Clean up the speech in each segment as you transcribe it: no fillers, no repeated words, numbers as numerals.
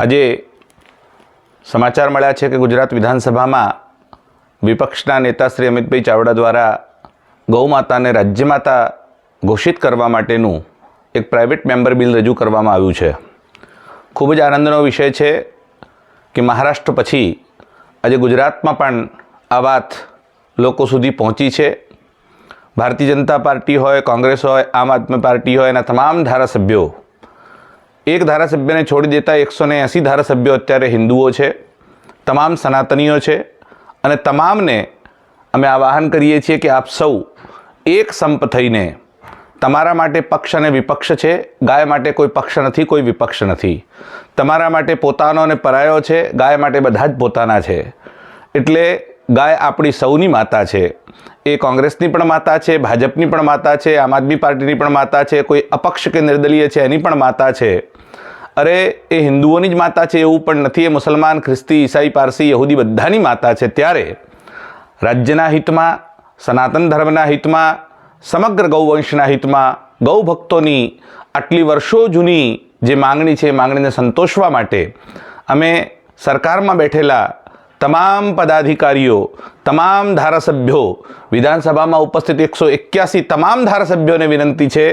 આજે સમાચાર મળ્યા છે કે ગુજરાત વિધાનસભામાં વિપક્ષના નેતા શ્રી અમિતભાઈ ચાવડા દ્વારા ગૌમાતાને રાજ્યમાતા ઘોષિત કરવા માટેનું એક પ્રાઇવેટ મેમ્બર બિલ રજૂ કરવામાં આવ્યું છે। ખૂબ જ આનંદનો વિષય છે કે મહારાષ્ટ્ર પછી આજે ગુજરાતમાં પણ આ વાત લોકો સુધી પહોંચી છે। ભારતીય જનતા પાર્ટી હોય, કોંગ્રેસ હોય, આમ આદમી પાર્ટી હોય, એના તમામ ધારાસભ્યો એક ધારાસભ્યને છોડી દેતા 180 ધારાસભ્યો અત્યારે હિન્દુઓ છે, તમામ સનાતનીઓ છે અને તમામને અમે આવાહન કરીએ છીએ કે આપ સૌ એક સંપ થઈને, તમારા માટે પક્ષ અને વિપક્ષ છે, ગાય માટે કોઈ પક્ષ નથી, કોઈ વિપક્ષ નથી, તમારા માટે પોતાનો અને પરાયો છે, ગાય માટે બધા જ પોતાના છે। એટલે ગાય આપણી સૌની માતા છે। એ કોંગ્રેસની પણ માતા છે, ભાજપની પણ માતા છે, આમ આદમી પાર્ટીની પણ માતા છે, કોઈ અપક્ષ કે નિર્દલીય છે એની પણ માતા છે। અરે એ હિન્દુઓની જ માતા છે એવું પણ નથી, એ મુસલમાન, ખ્રિસ્તી, ઈસાઈ, પારસી, યહૂદી બધાની માતા છે। ત્યારે રાજ્યના હિતમાં, સનાતન ધર્મના હિતમાં, સમગ્ર ગૌવંશના હિતમાં, ગૌ ભક્તોની આટલી વર્ષો જૂની જે માંગણી છે એ માંગણીને સંતોષવા માટે અમે સરકારમાં બેઠેલા તમામ પદાધિકારીઓ, તમામ ધારાસભ્યો, વિધાનસભામાં ઉપસ્થિત 181 તમામ ધારાસભ્યોને વિનંતી છે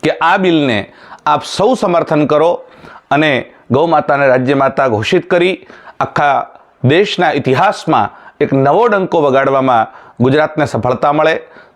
કે આ બિલને આપ સૌ સમર્થન કરો અને ગૌમાતાને રાજ્યમાતા ઘોષિત કરી આખા દેશના ઇતિહાસમાં એક નવો ડંકો વગાડવામાં ગુજરાતને સફળતા મળે।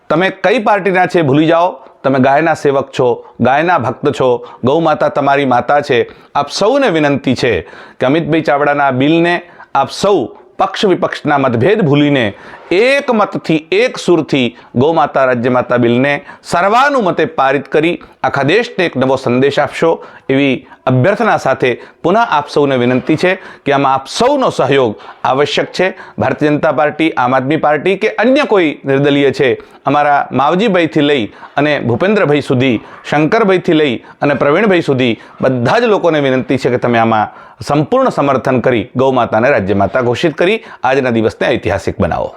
તમે કઈ પાર્ટીના છે ભૂલી જાઓ, તમે ગાયના સેવક છો, ગાયના ભક્ત છો, ગૌમાતા તમારી માતા છે। આપ સૌને વિનંતી છે કે અમિતભાઈ ચાવડાના બિલને આપ સૌ પક્ષ વિપક્ષના મતભેદ ભૂલીને એક મતથી, એક સુરથી ગૌમાતા રાજ્યમાતા બિલને સર્વાનુમતે પારિત કરી આખા દેશને એક નવો સંદેશ આપશો એવી અભ્યર્થના સાથે પુનઃ આપ સૌને વિનંતી છે કે આમાં આપ સૌનો સહયોગ આવશ્યક છે। ભારતીય જનતા પાર્ટી, આમ આદમી પાર્ટી કે અન્ય કોઈ નિર્દલીય છે, અમારા માવજીભાઈથી લઈ અને ભૂપેન્દ્રભાઈ સુધી, શંકરભાઈથી લઈ અને પ્રવીણભાઈ સુધી બધા જ લોકોને વિનંતી છે કે તમે આમાં સંપૂર્ણ સમર્થન કરી ગૌમાતાને રાજ્યમાતા ઘોષિત કરી આજના દિવસને ઐતિહાસિક બનાવો।